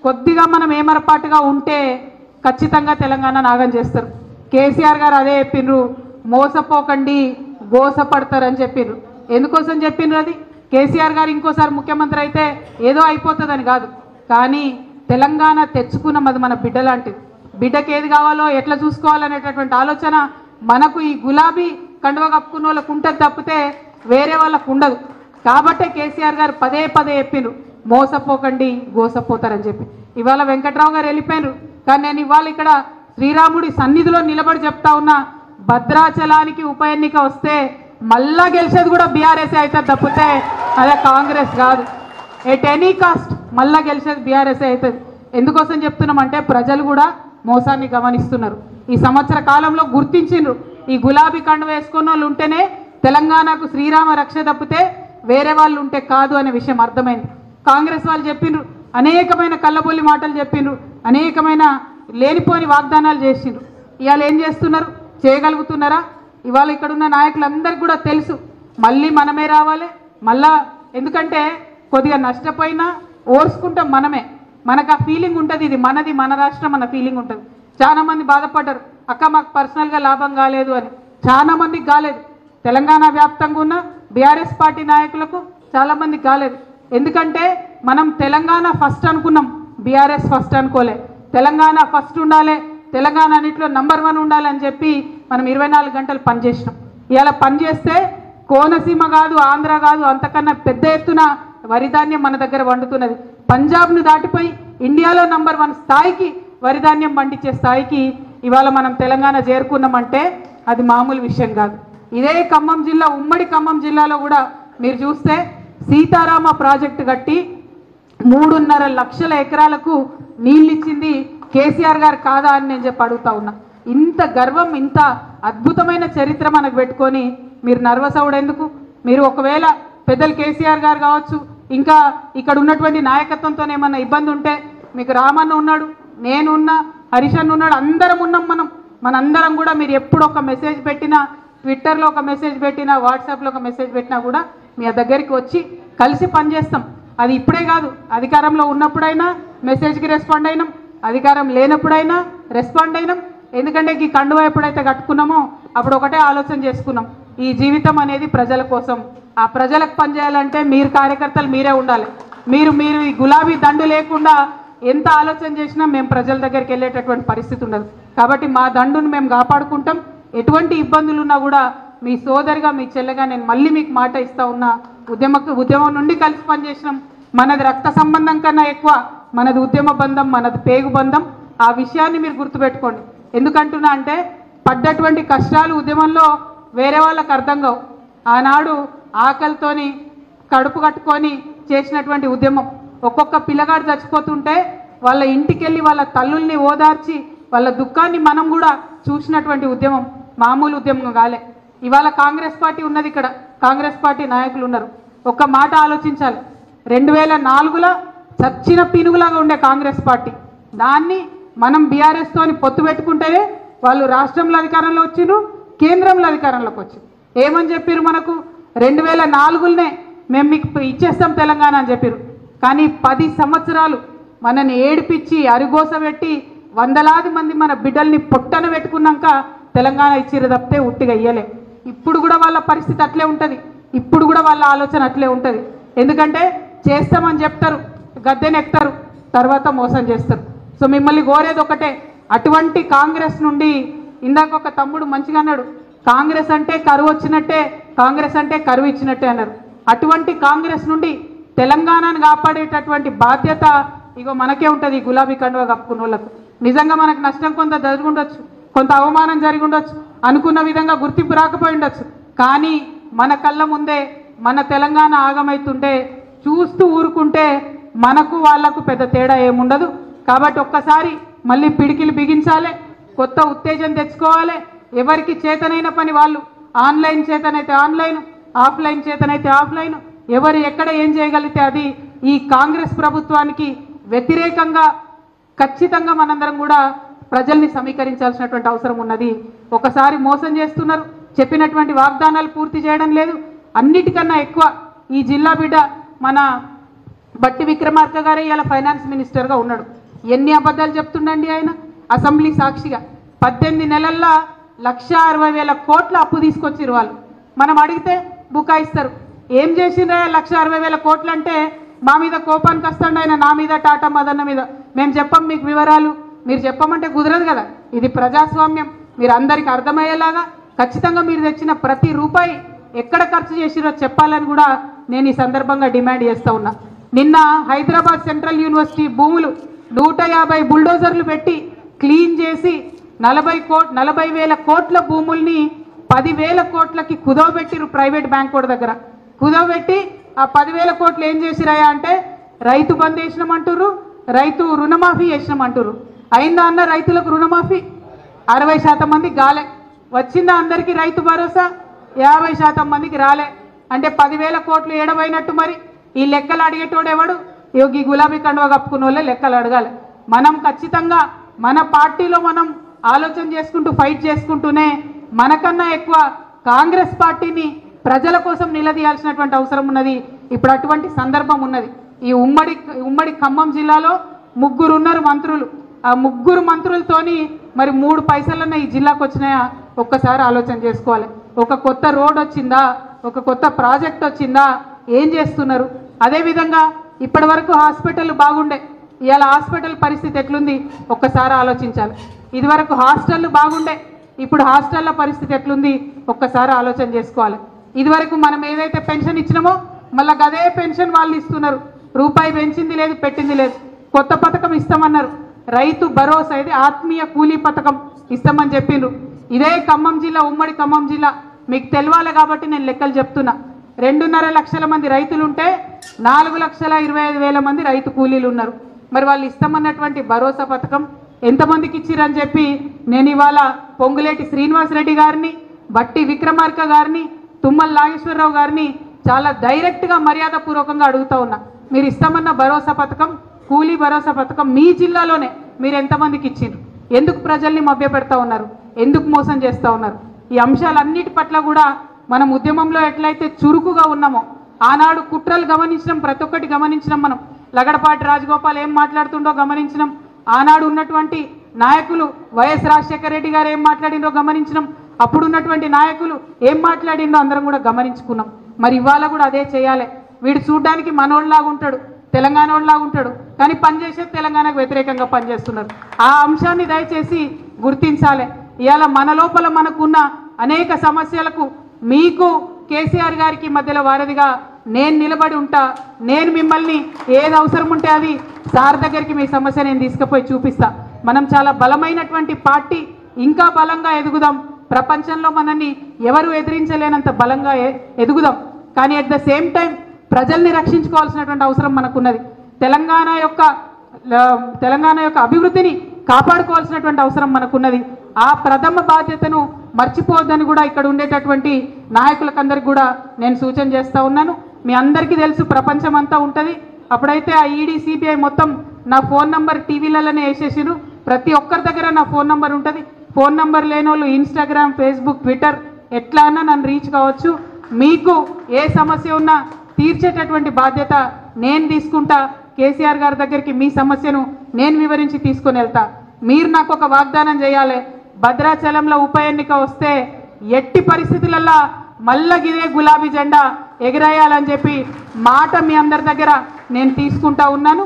కొద్దిగా మనం ఏమరపాటుగా ఉంటే ఖచ్చితంగా తెలంగాణ నాగం చేస్తారు. కేసీఆర్ గారు అదే చెప్పిండ్రు, మోసపోకండి గోసపడతారని చెప్పిండ్రు. ఎందుకోసం చెప్పిండ్రు అది? కేసీఆర్ గారు ఇంకోసారి ముఖ్యమంత్రి అయితే ఏదో అయిపోతుందని కాదు, కానీ తెలంగాణ తెచ్చుకున్నాం, అది మన బిడ్డ లాంటిది. బిడ్డకి ఏది కావాలో ఎట్లా చూసుకోవాలనేటటువంటి ఆలోచన మనకు ఈ గులాబీ కండువ కప్పుకున్న వాళ్ళకు ఉంటుంది తప్పితే వేరే వాళ్ళకు ఉండదు. కాబట్టే కేసీఆర్ గారు పదే పదే చెప్పిండ్రు, మోసపోకండి గోసపోతారని చెప్పి. ఇవాళ వెంకట్రావు గారు వెళ్ళిపోయినారు, కానీ నేను ఇవాళ ఇక్కడ శ్రీరాముడి సన్నిధిలో నిలబడి చెప్తా ఉన్నా, భద్రాచలానికి ఉప ఎన్నిక వస్తే మళ్ళా గెలిచేది కూడా బీఆర్ఎస్ అవుతుంది తప్పితే అదే కాంగ్రెస్ కాదు. ఎట్ ఎనీ కాస్ట్ మళ్ళా గెలిచేది బీఆర్ఎస్ అవుతుంది. ఎందుకోసం చెప్తున్నామంటే ప్రజలు కూడా మోసాన్ని గమనిస్తున్నారు. ఈ సంవత్సర కాలంలో గుర్తించిండ్రు, ఈ గులాబీ కండు వేసుకున్న వాళ్ళు ఉంటేనే తెలంగాణకు శ్రీరామ రక్ష తప్పితే వేరే వాళ్ళు ఉంటే కాదు అనే విషయం అర్థమైంది. కాంగ్రెస్ వాళ్ళు చెప్పిండ్రు, అనేకమైన కళ్ళబొల్లి మాటలు చెప్పిండ్రు, అనేకమైన లేనిపోని వాగ్దానాలు చేసిండ్రు. ఇవాళ ఏం చేస్తున్నారు? చేయగలుగుతున్నారా? ఇవాళ ఇక్కడున్న నాయకులందరికీ కూడా తెలుసు, మళ్ళీ మనమే రావాలి మళ్ళా. ఎందుకంటే కొద్దిగా నష్టపోయినా ఓర్చుకుంటాం మనమే, మనకు ఆ ఫీలింగ్ ఉంటుంది, ఇది మనది మన రాష్ట్రం అన్న ఫీలింగ్ ఉంటుంది. చాలామంది బాధపడ్డారు, అక్క మాకు పర్సనల్గా లాభం కాలేదు అని. చాలామందికి కాలేదు, తెలంగాణ వ్యాప్తంగా ఉన్న బీఆర్ఎస్ పార్టీ నాయకులకు చాలామందికి కాలేదు. ఎందుకంటే మనం తెలంగాణ ఫస్ట్ అనుకున్నాం, బీఆర్ఎస్ ఫస్ట్ అనుకోలే. తెలంగాణ ఫస్ట్ ఉండాలి, తెలంగాణ అన్నింటిలో నంబర్ 1 ఉండాలని చెప్పి మనం 24 గంటలు పనిచేసినాం. ఇవాళ పనిచేస్తే కోనసీమ కాదు, ఆంధ్ర కాదు, అంతకన్నా పెద్ద ఎత్తున వరిధాన్యం మన దగ్గర వండుతున్నది. పంజాబ్ను దాటిపోయి ఇండియాలో నంబర్ 1 స్థాయికి వరిధాన్యం పండించే స్థాయికి ఇవాళ మనం తెలంగాణ చేరుకున్నామంటే అది మామూలు విషయం కాదు. ఇదే ఖమ్మం జిల్లా, ఉమ్మడి ఖమ్మం జిల్లాలో కూడా మీరు చూస్తే సీతారామ ప్రాజెక్టు కట్టి 3.5 లక్షల ఎకరాలకు నీళ్ళు ఇచ్చింది కేసీఆర్ గారు కాదా అని నేను చెప్పి అడుగుతా ఉన్నా. ఇంత గర్వం, ఇంత అద్భుతమైన చరిత్ర మనకు పెట్టుకొని మీరు నర్వస్ అవడెందుకు? మీరు ఒకవేళ పెద్దలు కేసీఆర్ గారు కావచ్చు, ఇంకా ఇక్కడ ఉన్నటువంటి నాయకత్వంతో ఏమన్నా ఇబ్బంది ఉంటే, మీకు రామన్న ఉన్నాడు, నేను ఉన్నా, హరీష్ అన్న ఉన్నాడు, అందరం ఉన్నాం. మనందరం కూడా మీరు ఎప్పుడు ఒక మెసేజ్ పెట్టినా, ట్విట్టర్లో ఒక మెసేజ్ పెట్టినా, వాట్సాప్లో ఒక మెసేజ్ పెట్టినా కూడా మీ దగ్గరికి వచ్చి కలిసి పనిచేస్తాం. అది ఇప్పుడే కాదు, అధికారంలో ఉన్నప్పుడైనా మెసేజ్కి రెస్పాండ్ అయినాం, అధికారం లేనప్పుడైనా రెస్పాండ్ అయినాం. ఎందుకంటే ఈ కండువా ఎప్పుడైతే కట్టుకున్నామో అప్పుడు ఒకటే ఆలోచన చేసుకున్నాం, ఈ జీవితం అనేది ప్రజల కోసం. ఆ ప్రజలకు పనిచేయాలంటే మీరు కార్యకర్తలు మీరే ఉండాలి. మీరు ఈ గులాబీ దండు లేకుండా ఎంత ఆలోచన చేసినా మేము ప్రజల దగ్గరికి వెళ్ళేటటువంటి పరిస్థితి ఉండదు. కాబట్టి మా దండును మేము కాపాడుకుంటాం. ఎటువంటి ఇబ్బందులు ఉన్నా కూడా మీ సోదరిగా, మీ చెల్లెగా నేను మళ్ళీ మీకు మాట ఇస్తా ఉన్నా. ఉద్యమం నుండి కలిసి పనిచేసినాం. మనది రక్త సంబంధం కన్నా ఎక్కువ మనది ఉద్యమ బంధం, మనది పేగు బంధం. ఆ విషయాన్ని మీరు గుర్తుపెట్టుకోండి. ఎందుకంటున్నా అంటే పడ్డటువంటి కష్టాలు ఉద్యమంలో వేరే వాళ్ళకు అర్థం కావు. ఆనాడు ఆకలితోని కడుపు కట్టుకొని చేసినటువంటి ఉద్యమం, ఒక్కొక్క పిల్లగాడు చచ్చిపోతుంటే వాళ్ళ ఇంటికి వెళ్ళి వాళ్ళ తల్లుల్ని ఓదార్చి వాళ్ళ దుఃఖాన్ని మనం కూడా చూసినటువంటి ఉద్యమం మామూలు ఉద్యమం కాలే. ఇవాళ కాంగ్రెస్ పార్టీ ఉన్నది, ఇక్కడ కాంగ్రెస్ పార్టీ నాయకులు ఉన్నారు. ఒక్క మాట ఆలోచించాలి, 2004లో చచ్చిన పీనుగులాగా ఉండే కాంగ్రెస్ పార్టీ, దాన్ని మనం బీఆర్ఎస్ తోని పొత్తు పెట్టుకుంటేనే వాళ్ళు రాష్ట్రంలో అధికారంలో వచ్చిండ్రు, కేంద్రంలో అధికారంలోకి వచ్చింది. ఏమని చెప్పారు మనకు? 2004లోనే మేము మీకు ఇచ్చేస్తాం తెలంగాణ అని చెప్పారు. కానీ 10 సంవత్సరాలు మనని ఏడిపించి అరిగోస పెట్టి వందలాది మంది మన బిడ్డల్ని పొట్టన పెట్టుకున్నాక తెలంగాణ ఇచ్చిరు తప్పితే ఉట్టిగా ఇయ్యలే. ఇప్పుడు కూడా వాళ్ళ పరిస్థితి అట్లే ఉంటుంది, ఇప్పుడు కూడా వాళ్ళ ఆలోచన అట్లే ఉంటుంది. ఎందుకంటే చేస్తామని చెప్తారు, గద్దెనెక్తారు, తర్వాత మోసం చేస్తారు. సో మిమ్మల్ని కోరేది ఒకటే, అటువంటి కాంగ్రెస్ నుండి, ఇందాక ఒక తమ్ముడు మంచిగా అన్నాడు, కాంగ్రెస్ అంటే కరువు వచ్చినట్టే, కాంగ్రెస్ అంటే కరువు ఇచ్చినట్టే అన్నారు. అటువంటి కాంగ్రెస్ నుండి తెలంగాణను కాపాడేటటువంటి బాధ్యత ఇగో మనకే ఉంటుంది. ఈ గులాబీ కండువా కప్పుకున్న వాళ్ళకు నిజంగా మనకు నష్టం కొంత జరిగి ఉండొచ్చు, కొంత అవమానం జరిగి ఉండొచ్చు, అనుకున్న విధంగా గుర్తింపు రాకపోయి ఉండొచ్చు. కానీ మన కళ్ళ ముందే మన తెలంగాణ ఆగమైతుంటే చూస్తూ ఊరుకుంటే మనకు వాళ్లకు పెద్ద తేడా ఏముండదు. కాబట్టి ఒక్కసారి మళ్ళీ పిడికిలు బిగించాలి, కొత్త ఉత్తేజం తెచ్చుకోవాలి. ఎవరికి చేతనైన పని వాళ్ళు, ఆన్లైన్ చేతనైతే ఆన్లైన్, ఆఫ్లైన్ చేతనైతే ఆఫ్లైన్, ఎవరు ఎక్కడ ఏం చేయగలిగితే అది. ఈ కాంగ్రెస్ ప్రభుత్వానికి వ్యతిరేకంగా ఖచ్చితంగా మనందరం కూడా ప్రజల్ని సమీకరించాల్సినటువంటి అవసరం ఉన్నది. ఒకసారి మోసం చేస్తున్నారు, చెప్పినటువంటి వాగ్దానాలు పూర్తి చేయడం లేదు. అన్నిటికన్నా ఎక్కువ ఈ జిల్లా బిడ్డ మన బట్టి విక్రమార్క గారే ఇలా ఫైనాన్స్ మినిస్టర్గా ఉన్నాడు. ఎన్ని అబద్ధాలు చెప్తుండండి ఆయన అసెంబ్లీ సాక్షిగా. 18 నెలల్లో 1,60,000 కోట్ల అప్పు తీసుకొచ్చిరు వాళ్ళు. మనం అడిగితే బుకాయిస్తారు. ఏం చేసిండ్రా 1,60,000 కోట్లు అంటే మా మీద కోపానికి వస్తాండి ఆయన, నా మీద, టాటా మదన్న మీద. మేము చెప్పం మీకు వివరాలు, మీరు చెప్పమంటే కుదరదు కదా. ఇది ప్రజాస్వామ్యం. మీరు అందరికీ అర్థమయ్యేలాగా ఖచ్చితంగా మీరు తెచ్చిన ప్రతి రూపాయి ఎక్కడ ఖర్చు చేసిరో చెప్పాలని కూడా నేను ఈ సందర్భంగా డిమాండ్ చేస్తూ ఉన్నా. నిన్న హైదరాబాద్ సెంట్రల్ యూనివర్సిటీ భూములు 150 బుల్డోజర్లు పెట్టి క్లీన్ చేసి 40,000 కోట్ల భూముల్ని 10,000 కోట్లకి కుదవబెట్టిరు ప్రైవేట్ బ్యాంక్ కోడ్ దగ్గర. కుదవబెట్టి ఆ 10,000 కోట్లు ఏం చేసిరాయా అంటే రైతు బంద్ చేసినామంటారు, రైతు రుణమాఫీ చేసినామంటారు. అయిందా అన్న రైతులకు రుణమాఫీ? 60% మందికి గాలే. వచ్చిందా అందరికీ రైతు భరోసా? 50% మందికి రాలే. అంటే 10,000 కోట్లు ఏడవైనట్టు. మరి ఈ లెక్కలు అడిగేటోడు ఎవడు? ఈ గులాబీ కండువా కప్పుకున్న వాళ్ళే లెక్కలు అడగాలి. మనం ఖచ్చితంగా మన పార్టీలో మనం ఆలోచన చేసుకుంటూ ఫైట్ చేసుకుంటూనే మనకన్నా ఎక్కువ కాంగ్రెస్ పార్టీని ప్రజల కోసం నిలదీయాల్సినటువంటి అవసరం ఉన్నది. ఇప్పుడు అటువంటి సందర్భం ఉన్నది. ఈ ఉమ్మడి ఖమ్మం జిల్లాలో 3 ఉన్నారు మంత్రులు. ఆ 3 మంత్రులతోని మరి 3 పైసలన్నా ఈ జిల్లాకు వచ్చినాయా ఒక్కసారి ఆలోచన చేసుకోవాలి. ఒక కొత్త రోడ్ వచ్చిందా? ఒక కొత్త ప్రాజెక్ట్ వచ్చిందా? ఏం చేస్తున్నారు? అదేవిధంగా ఇప్పటి వరకు హాస్పిటల్ బాగుండే, ఇవాళ హాస్పిటల్ పరిస్థితి ఎట్లుంది ఒక్కసారి ఆలోచించాలి. ఇదివరకు హాస్టళ్ళు బాగుండే, ఇప్పుడు హాస్టళ్ళ పరిస్థితి ఎట్లుంది ఒక్కసారి ఆలోచన చేసుకోవాలి. ఇదివరకు మనం ఏదైతే పెన్షన్ ఇచ్చినామో మళ్ళీ అదే పెన్షన్ వాళ్ళు ఇస్తున్నారు. రూపాయి పెంచింది లేదు, పెట్టింది లేదు. కొత్త పథకం ఇస్తామన్నారు, రైతు భరోసా, ఇది ఆత్మీయ కూలీ పథకం ఇస్తామని చెప్పిండ్రు. ఇదే ఖమ్మం జిల్లా, ఉమ్మడి ఖమ్మం జిల్లా మీకు తెలవాలి కాబట్టి నేను లెక్కలు చెప్తున్నా. 2.5 లక్షల మంది రైతులు ఉంటే 4,25,000 మంది రైతు కూలీలు ఉన్నారు. మరి వాళ్ళు ఇస్తామన్నటువంటి భరోసా పథకం ఎంతమందికి ఇచ్చిరని చెప్పి నేను ఇవాళ పొంగులేటి శ్రీనివాసరెడ్డి గారిని, బట్టి విక్రమార్క గారిని, తుమ్మల నాగేశ్వరరావు గారిని చాలా డైరెక్ట్గా మర్యాదపూర్వకంగా అడుగుతా ఉన్నా. మీరు ఇస్తామన్న భరోసా పథకం, కూలీ భరోసా పథకం మీ జిల్లాలోనే మీరు ఎంతమందికి ఇచ్చిండ్రు? ఎందుకు ప్రజల్ని మభ్యపెడతా ఉన్నారు? ఎందుకు మోసం చేస్తూ ఉన్నారు? ఈ అంశాలన్నిటి పట్ల కూడా మనం ఉద్యమంలో ఎట్లయితే చురుకుగా ఉన్నామో, ఆనాడు కుట్రలు గమనించడం, ప్రతి ఒక్కటి గమనించడం. మనం లగడపాటి రాజగోపాల్ ఏం మాట్లాడుతుండో గమనించడం, ఆనాడు ఉన్నటువంటి నాయకులు వైఎస్ రాజశేఖర రెడ్డి గారు ఏం మాట్లాడిండో గమనించడం, అప్పుడు ఉన్నటువంటి నాయకులు ఏం మాట్లాడిండో అందరం కూడా గమనించుకున్నాం. మరి ఇవాళ కూడా అదే చేయాలి. వీడు చూడ్డానికి మనోళ్ళలాగా ఉంటాడు, తెలంగాణ వాళ్ళలాగా ఉంటాడు, కానీ పనిచేసే తెలంగాణకు వ్యతిరేకంగా పనిచేస్తున్నారు. ఆ అంశాన్ని దయచేసి గుర్తించాలి. ఇవాళ మన లోపల మనకున్న అనేక సమస్యలకు మీకు కేసీఆర్ గారికి మధ్యలో వారధిగా నేను నిలబడి ఉంటా. నేను మిమ్మల్ని ఏది అవసరం ఉంటే అది సార్ దగ్గరికి మీ సమస్య నేను తీసుకుపోయి చూపిస్తా. మనం చాలా బలమైనటువంటి పార్టీ, ఇంకా బలంగా ఎదుగుదాం. ప్రపంచంలో మనల్ని ఎవరు ఎదిరించలేనంత బలంగా ఎదుగుదాం. కానీ అట్ ద సేమ్ టైం ప్రజల్ని రక్షించుకోవాల్సినటువంటి అవసరం మనకున్నది. తెలంగాణ యొక్క అభివృద్ధిని కాపాడుకోవాల్సినటువంటి అవసరం మనకున్నది. ఆ ప్రథమ బాధ్యతను మర్చిపోవద్దని కూడా ఇక్కడ ఉండేటటువంటి నాయకులకందరికీ కూడా నేను సూచన చేస్తూ ఉన్నాను. మీ అందరికీ తెలుసు ప్రపంచం అంతా ఉంటుంది. అప్పుడైతే ఆ ఈడీ సిబిఐ మొత్తం నా ఫోన్ నంబర్ టీవీలలోనే వేసేసిరు. ప్రతి ఒక్కరి దగ్గర నా ఫోన్ నంబర్ ఉంటుంది. ఫోన్ నంబర్ లేని వాళ్ళు ఇన్స్టాగ్రామ్, ఫేస్బుక్, ట్విట్టర్ ఎట్లా అన్నా నన్ను రీచ్ కావచ్చు. మీకు ఏ సమస్య ఉన్నా తీర్చేటటువంటి బాధ్యత నేను తీసుకుంటా. కేసీఆర్ గారి దగ్గరికి మీ సమస్యను నేను వివరించి తీసుకొని వెళ్తా. మీరు నాకు ఒక వాగ్దానం చేయాలి. భద్రాచలంలో ఉప ఎన్నిక వస్తే ఎట్టి పరిస్థితులలో మళ్ళా ఇదే గులాబీ జెండా ఎగిరేయాలని చెప్పి మాట మీ అందరి దగ్గర నేను తీసుకుంటా ఉన్నాను.